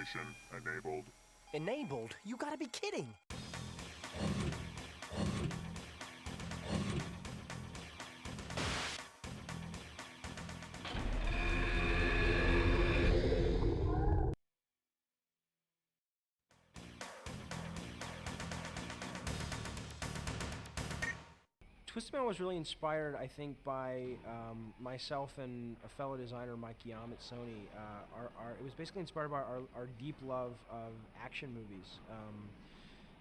Simulation enabled. Enabled? You gotta be kidding! Twisted Metal was really inspired, I think, by myself and a fellow designer, Mike Yam at Sony. It was basically inspired by our deep love of action movies.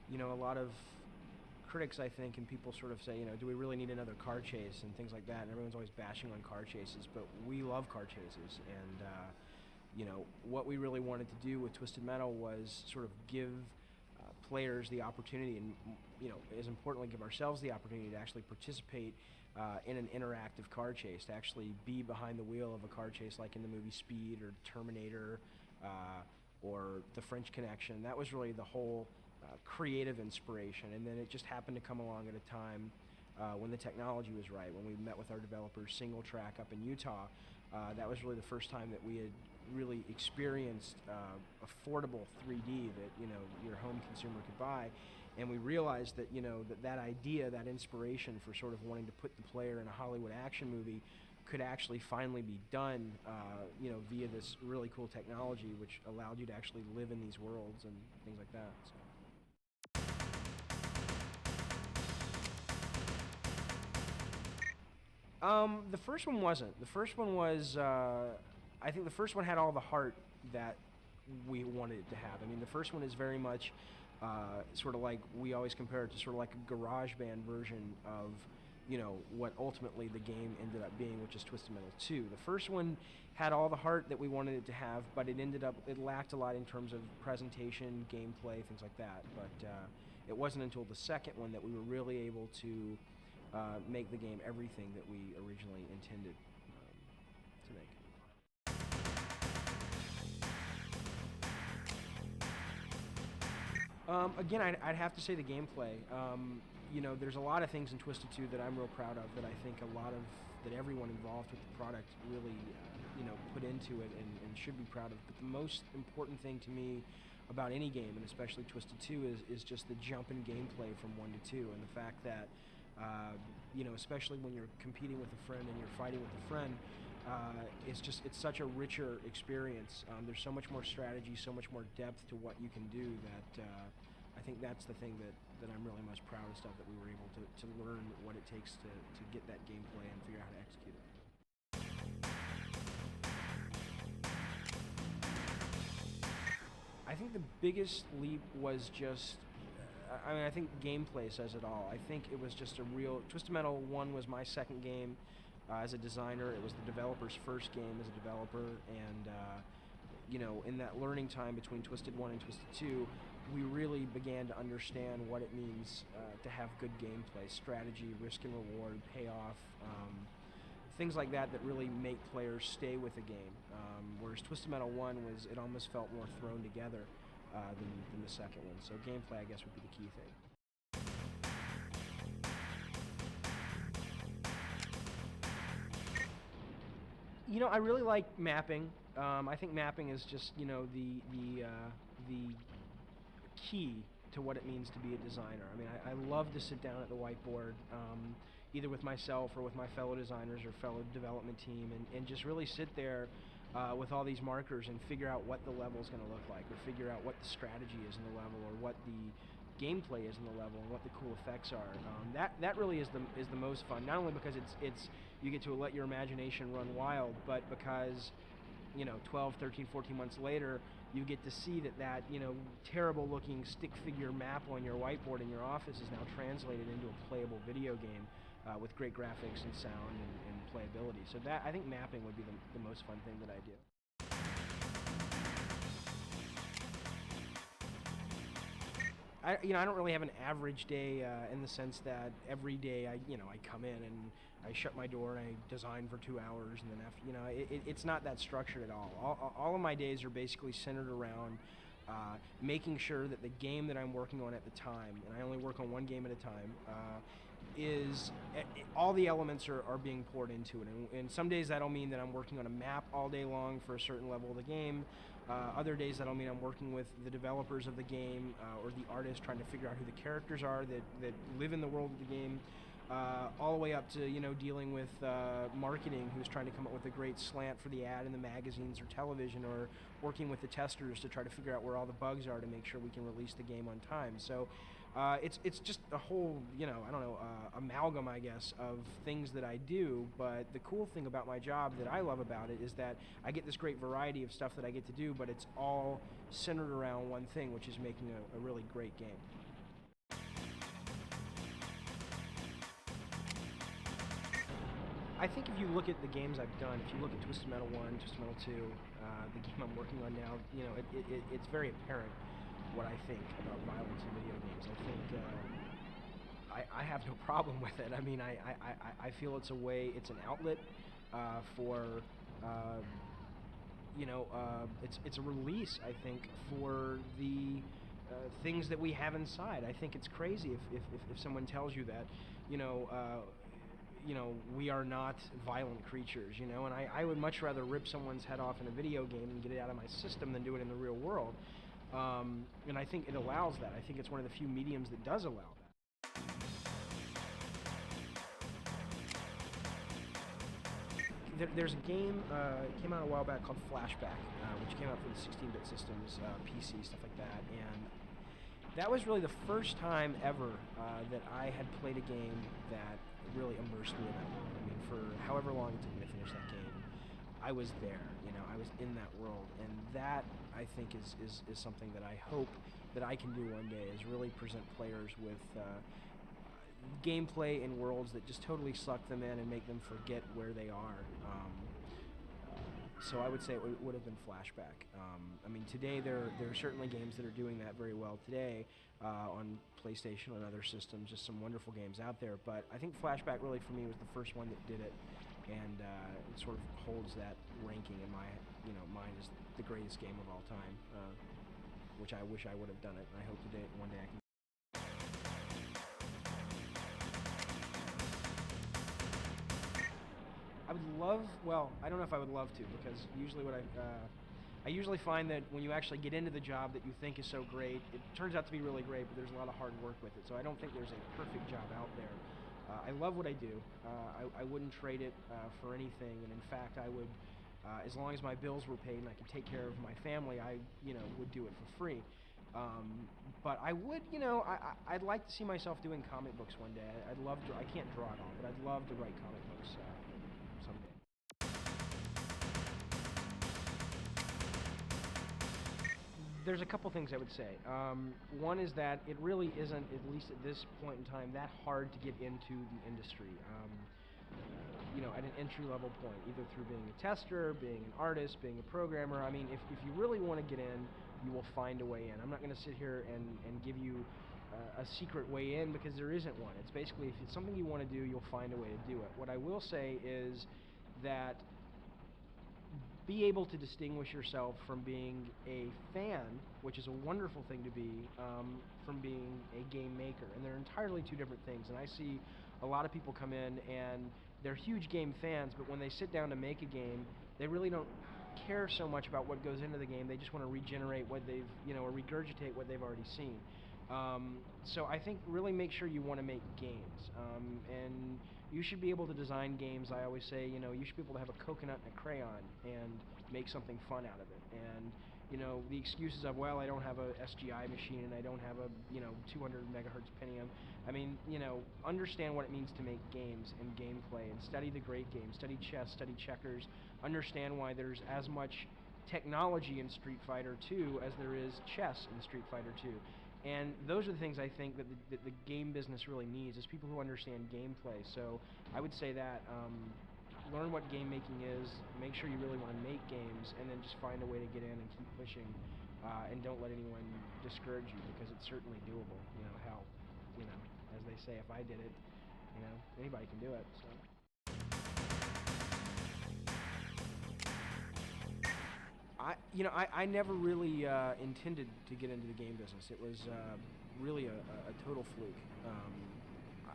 You know, a lot of critics, I think, and people sort of say, you know, do we really need another car chase and things like that? And everyone's always bashing on car chases, but we love car chases. And, you know, what we really wanted to do with Twisted Metal was sort of give players the opportunity, and you know, as importantly, give ourselves the opportunity to actually participate in an interactive car chase, to actually be behind the wheel of a car chase, like in the movie Speed or Terminator or The French Connection. That was really the whole creative inspiration, and then it just happened to come along at a time when the technology was right. When we met with our developers, Single Track up in Utah, that was really the first time that we had really experienced affordable 3D that, you know, your home consumer could buy. And we realized that, you know, that idea, that inspiration for sort of wanting to put the player in a Hollywood action movie could actually finally be done, you know, via this really cool technology, which allowed you to actually live in these worlds and things like that. So. The first one wasn't. The first one was, I think the first one had all the heart that we wanted it to have. I mean, the first one is very much sort of like, we always compare it to sort of like a garage band version of, you know, what ultimately the game ended up being, which is Twisted Metal 2. The first one had all the heart that we wanted it to have, but it lacked a lot in terms of presentation, gameplay, things like that. But it wasn't until the second one that we were really able to make the game everything that we originally intended to make. Again, I'd have to say the gameplay. You know, there's a lot of things in Twisted 2 that I'm real proud of, that I think that everyone involved with the product really, you know, put into it and should be proud of. But the most important thing to me about any game, and especially Twisted 2, is just the jump in gameplay from 1 to 2, and the fact that, you know, especially when you're competing with a friend and you're fighting with a friend, it's such a richer experience. There's so much more strategy, so much more depth to what you can do that I think that's the thing that I'm really most proudest of, that we were able to learn what it takes to get that gameplay and figure out how to execute it. I think the biggest leap was just, I mean, I think gameplay says it all. I think it was just a real, Twisted Metal 1 was my second game as a designer. It was the developer's first game as a developer, and you know, in that learning time between Twisted 1 and Twisted 2, we really began to understand what it means to have good gameplay, strategy, risk and reward, payoff, things like that really make players stay with the game. Whereas Twisted Metal 1 it almost felt more thrown together than the second one. So gameplay, I guess, would be the key thing. You know, I really like mapping. I think mapping is just, you know, the key to what it means to be a designer. I mean, I love to sit down at the whiteboard, either with myself or with my fellow designers or fellow development team, and just really sit there with all these markers and figure out what the level is going to look like, or figure out what the strategy is in the level, or what the gameplay is in the level, and what the cool effects are. That really is the most fun. Not only because it's you get to let your imagination run wild, but because, you know, 12, 13, 14 months later, you get to see that you know, terrible looking stick figure map on your whiteboard in your office is now translated into a playable video game with great graphics and sound and playability. So that, I think mapping would be the most fun thing that I do. I don't really have an average day in the sense that every day I come in and I shut my door and I design for 2 hours, and then after, it's not that structured at all. All of my days are basically centered around making sure that the game that I'm working on at the time, and I only work on one game at a time, is all the elements are being poured into it. And some days that'll mean that I'm working on a map all day long for a certain level of the game. Other days that'll mean I'm working with the developers of the game or the artists, trying to figure out who the characters are that live in the world of the game. All the way up to dealing with marketing, who's trying to come up with a great slant for the ad in the magazines or television, or working with the testers to try to figure out where all the bugs are to make sure we can release the game on time. So it's just a whole amalgam, I guess, of things that I do. But the cool thing about my job that I love about it is that I get this great variety of stuff that I get to do, but it's all centered around one thing, which is making a really great game. I think if you look at the games I've done, if you look at Twisted Metal 1, Twisted Metal 2, the game I'm working on now, it's very apparent what I think about violence in video games. I think I have no problem with it. I mean, I feel it's a way, it's an outlet for, it's a release, I think, for the things that we have inside. I think it's crazy if someone tells you that, we are not violent creatures, and I would much rather rip someone's head off in a video game and get it out of my system than do it in the real world. And I think it allows that. I think it's one of the few mediums that does allow that. There's a game, it came out a while back called Flashback, which came out for the 16-bit systems, PC, stuff like that, and that was really the first time ever that I had played a game that really immersed me in that world. I mean, for however long it took me to finish that game, I was there, I was in that world, and that, I think, is something that I hope that I can do one day, is really present players with gameplay in worlds that just totally suck them in and make them forget where they are. So I would say it would have been Flashback. I mean, today there are certainly games that are doing that very well today on PlayStation and other systems, just some wonderful games out there. But I think Flashback really, for me, was the first one that did it, and it sort of holds that ranking in my mind as the greatest game of all time, which I wish I would have done it, and I hope one day I can. I would love, well, I don't know if I would love to, because usually I usually find that when you actually get into the job that you think is so great, it turns out to be really great, but there's a lot of hard work with it. So I don't think there's a perfect job out there. I love what I do. I wouldn't trade it for anything, and in fact, I would, as long as my bills were paid and I could take care of my family, I would do it for free. But I would, I'd like to see myself doing comic books one day. I'd love to. I can't draw at all, but I'd love to write comic books someday. There's a couple things I would say. One is that it really isn't, at least at this point in time, that hard to get into the industry. At an entry-level point, either through being a tester, being an artist, being a programmer. I mean, if you really want to get in, you will find a way in. I'm not going to sit here and give you a secret way in, because there isn't one. It's basically, if it's something you want to do, you'll find a way to do it. What I will say is that be able to distinguish yourself from being a fan, which is a wonderful thing to be, from being a game maker. And they're entirely two different things. And I see a lot of people come in and they're huge game fans, but when they sit down to make a game, they really don't care so much about what goes into the game. They just want to regenerate what they've, or regurgitate what they've already seen. So I think really make sure you want to make games, and you should be able to design games. I always say, you should be able to have a coconut and a crayon and make something fun out of it. And the excuses of, well, I don't have a SGI machine and I don't have a 200 megahertz Pentium. I mean, understand what it means to make games and gameplay, and study the great games. Study chess, study checkers. Understand why there's as much technology in Street Fighter 2 as there is chess in Street Fighter 2. And those are the things I think that the game business really needs, is people who understand gameplay. So I would say that learn what game making is, make sure you really want to make games, and then just find a way to get in and keep pushing, and don't let anyone discourage you, because it's certainly doable. Hell, as they say, if I did it, anybody can do it. So. I never really intended to get into the game business. It was really a total fluke.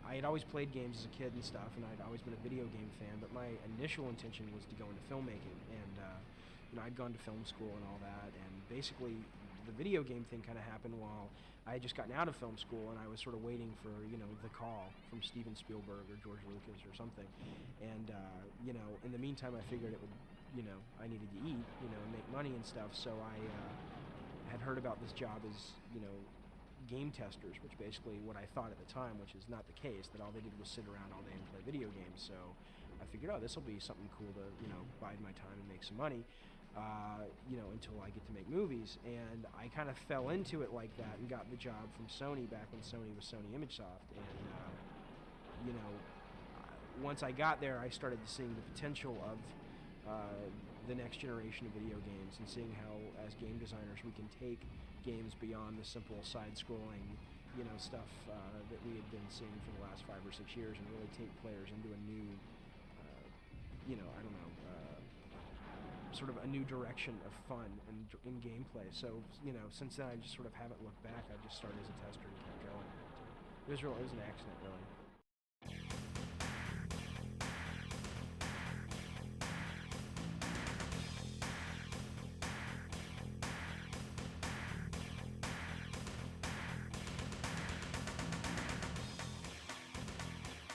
I had always played games as a kid and stuff, and I'd always been a video game fan, but my initial intention was to go into filmmaking, and I'd gone to film school and all that, and basically the video game thing kind of happened while I had just gotten out of film school, and I was sort of waiting for, the call from Steven Spielberg or George Lucas or something. And, in the meantime, I figured it would, I needed to eat, and make money and stuff, so I had heard about this job as, game testers, which basically what I thought at the time, which is not the case, that all they did was sit around all day and play video games. So I figured, this will be something cool to, bide my time and make some money, until I get to make movies. And I kind of fell into it like that and got the job from Sony back when Sony was Sony ImageSoft. And, once I got there, I started seeing the potential of the next generation of video games, and seeing how, as game designers, we can take games beyond the simple side-scrolling, stuff that we had been seeing for the last 5 or 6 years, and really take players into a new, sort of a new direction of fun and in gameplay. So, since then I just sort of haven't looked back. I just started as a tester and kept going. It was an accident, really.